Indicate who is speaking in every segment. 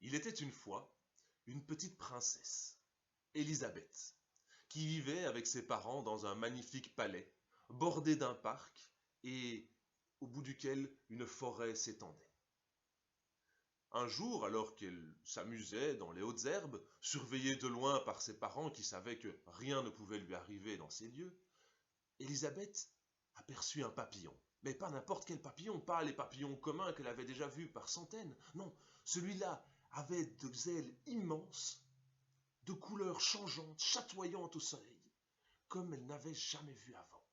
Speaker 1: Il était une fois une petite princesse, Élisabeth, qui vivait avec ses parents dans un magnifique palais, bordé d'un parc et au bout duquel une forêt s'étendait. Un jour, alors qu'elle s'amusait dans les hautes herbes, surveillée de loin par ses parents qui savaient que rien ne pouvait lui arriver dans ces lieux, Élisabeth aperçut un papillon. Mais pas n'importe quel papillon, pas les papillons communs qu'elle avait déjà vus par centaines. Non, celui-là avait des ailes immenses, de couleurs changeantes, chatoyantes au soleil, comme elle n'avait jamais vu avant.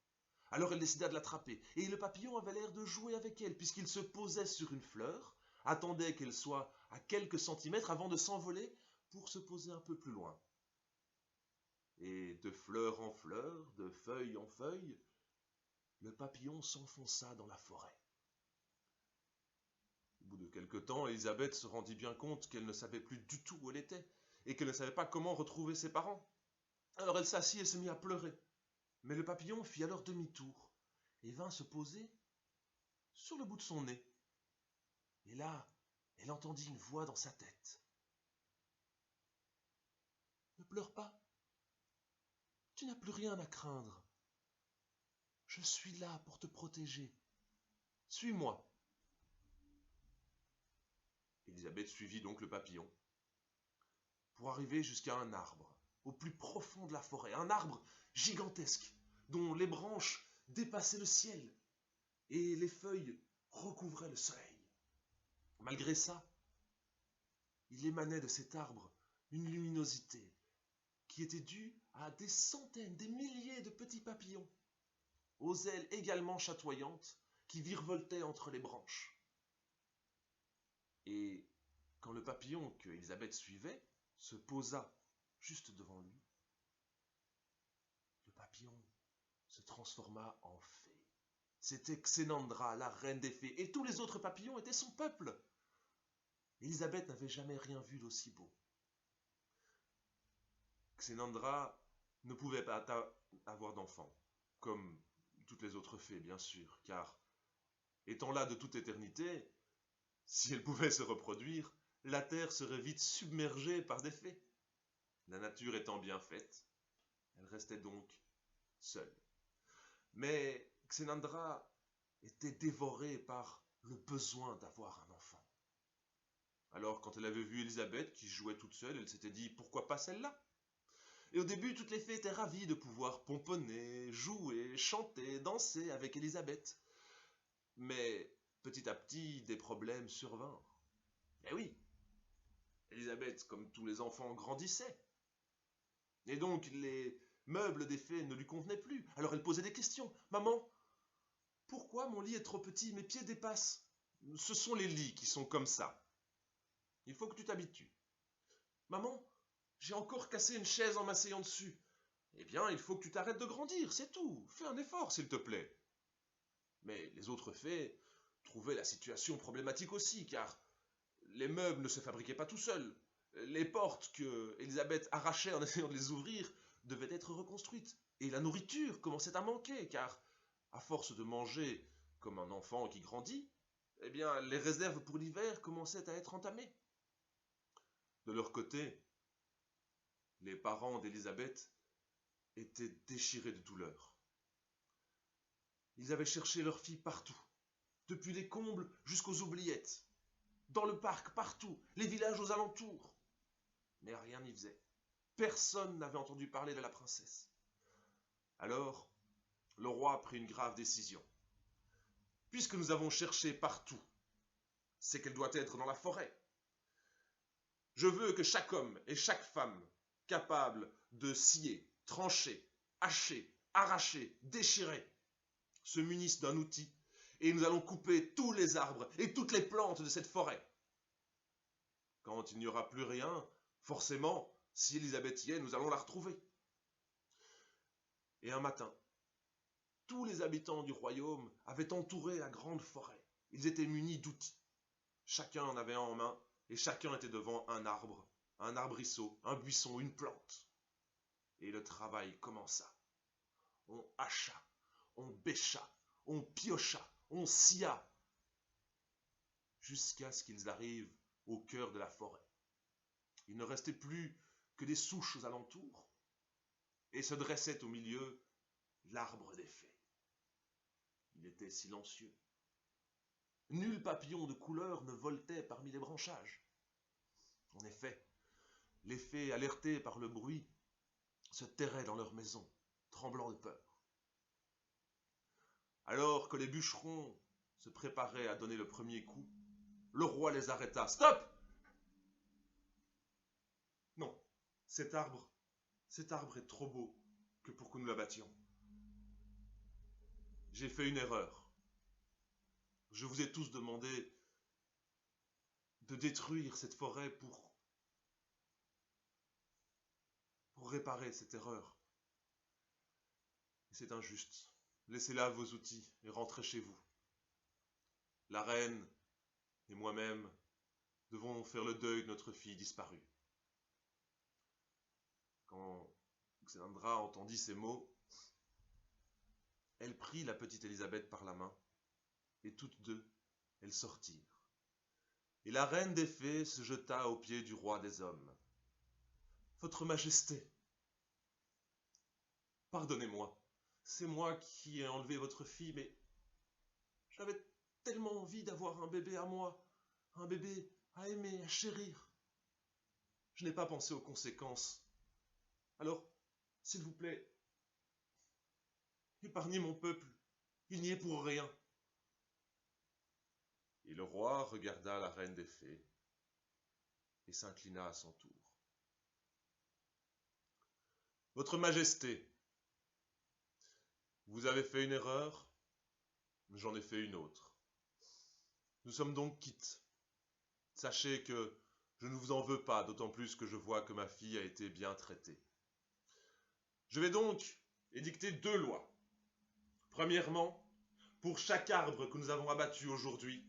Speaker 1: Alors elle décida de l'attraper, et le papillon avait l'air de jouer avec elle, puisqu'il se posait sur une fleur, attendait qu'elle soit à quelques centimètres avant de s'envoler pour se poser un peu plus loin. Et de fleur en fleur, de feuille en feuille, le papillon s'enfonça dans la forêt. Au bout de quelque temps, Élisabeth se rendit bien compte qu'elle ne savait plus du tout où elle était, et qu'elle ne savait pas comment retrouver ses parents. Alors elle s'assit et se mit à pleurer. Mais le papillon fit alors demi-tour, et vint se poser sur le bout de son nez. Et là, elle entendit une voix dans sa tête. « Ne pleure pas, tu n'as plus rien à craindre. Je suis là pour te protéger. Suis-moi. » Élisabeth suivit donc le papillon pour arriver jusqu'à un arbre, au plus profond de la forêt, un arbre gigantesque, dont les branches dépassaient le ciel et les feuilles recouvraient le soleil. Malgré ça, il émanait de cet arbre une luminosité qui était due à des centaines, des milliers de petits papillons, aux ailes également chatoyantes, qui virevoltaient entre les branches. Et quand le papillon que Élisabeth suivait se posa juste devant lui, le papillon se transforma en fée. C'était Xenandra, la reine des fées, et tous les autres papillons étaient son peuple. Élisabeth n'avait jamais rien vu d'aussi beau. Xenandra ne pouvait pas avoir d'enfant, comme toutes les autres fées, bien sûr, car, étant là de toute éternité, si elle pouvait se reproduire, la terre serait vite submergée par des fées. La nature étant bien faite, elle restait donc seule. Mais Xenandra était dévorée par le besoin d'avoir un enfant. Alors, quand elle avait vu Élisabeth qui jouait toute seule, elle s'était dit « Pourquoi pas celle-là ?» Et au début, toutes les fées étaient ravies de pouvoir pomponner, jouer, chanter, danser avec Élisabeth. Mais petit à petit, des problèmes survinrent. Eh oui, Élisabeth, comme tous les enfants, grandissait. Et donc, les meubles des fées ne lui convenaient plus. Alors elle posait des questions. « Maman, pourquoi mon lit est trop petit? Mes pieds dépassent. Ce sont les lits qui sont comme ça. Il faut que tu t'habitues. Maman, j'ai encore cassé une chaise en m'asseyant dessus. Eh bien, il faut que tu t'arrêtes de grandir, c'est tout. Fais un effort, s'il te plaît. » Mais les autres fées trouvaient la situation problématique aussi, car les meubles ne se fabriquaient pas tout seuls. Les portes que Élisabeth arrachait en essayant de les ouvrir devaient être reconstruites. Et la nourriture commençait à manquer, car, à force de manger comme un enfant qui grandit, eh bien, les réserves pour l'hiver commençaient à être entamées. De leur côté, les parents d'Élisabeth étaient déchirés de douleur. Ils avaient cherché leur fille partout, depuis les combles jusqu'aux oubliettes, dans le parc, partout, les villages aux alentours. Mais rien n'y faisait. Personne n'avait entendu parler de la princesse. Alors, le roi prit une grave décision. Puisque nous avons cherché partout, c'est qu'elle doit être dans la forêt. Je veux que chaque homme et chaque femme capable de scier, trancher, hacher, arracher, déchirer, se munissent d'un outil et nous allons couper tous les arbres et toutes les plantes de cette forêt. Quand il n'y aura plus rien, forcément, si Élisabeth y est, nous allons la retrouver. Et un matin, tous les habitants du royaume avaient entouré la grande forêt. Ils étaient munis d'outils. Chacun en avait un en main et chacun était devant un arbre, un arbrisseau, un buisson, une plante. Et le travail commença. On hacha, on bêcha, on piocha, on scia, jusqu'à ce qu'ils arrivent au cœur de la forêt. Il ne restait plus que des souches aux alentours, et se dressait au milieu l'arbre des fées. Il était silencieux. Nul papillon de couleur ne voltait parmi les branchages. En effet, les fées, alertées par le bruit, se terraient dans leur maison, tremblant de peur. Alors que les bûcherons se préparaient à donner le premier coup, le roi les arrêta. Stop! Non, cet arbre est trop beau que pour que nous l'abattions. J'ai fait une erreur. Je vous ai tous demandé de détruire cette forêt pour réparer cette erreur. C'est injuste. Laissez là vos outils et rentrez chez vous. La reine et moi-même devons faire le deuil de notre fille disparue. Quand Xandra entendit ces mots, elle prit la petite Élisabeth par la main, et toutes deux, elles sortirent. Et la reine des fées se jeta aux pieds du roi des hommes. « Votre Majesté, pardonnez-moi, c'est moi qui ai enlevé votre fille, mais j'avais tellement envie d'avoir un bébé à moi, un bébé à aimer, à chérir. Je n'ai pas pensé aux conséquences. Alors, s'il vous plaît, épargnez mon peuple, il n'y est pour rien. » Et le roi regarda la reine des fées et s'inclina à son tour. « Votre Majesté, vous avez fait une erreur, j'en ai fait une autre. Nous sommes donc quittes. Sachez que je ne vous en veux pas, d'autant plus que je vois que ma fille a été bien traitée. Je vais donc édicter 2 lois. Premièrement, pour chaque arbre que nous avons abattu aujourd'hui,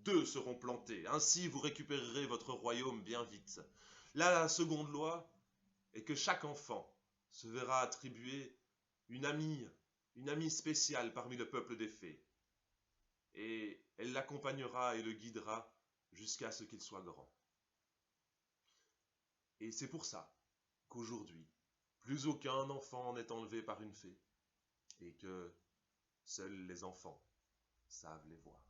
Speaker 1: 2 seront plantés. Ainsi, vous récupérerez votre royaume bien vite. Là, la seconde loi est que chaque enfant se verra attribuer une amie spéciale parmi le peuple des fées. Et elle l'accompagnera et le guidera jusqu'à ce qu'il soit grand. Et c'est pour ça qu'aujourd'hui, plus aucun enfant n'est enlevé par une fée, et que seuls les enfants savent les voir.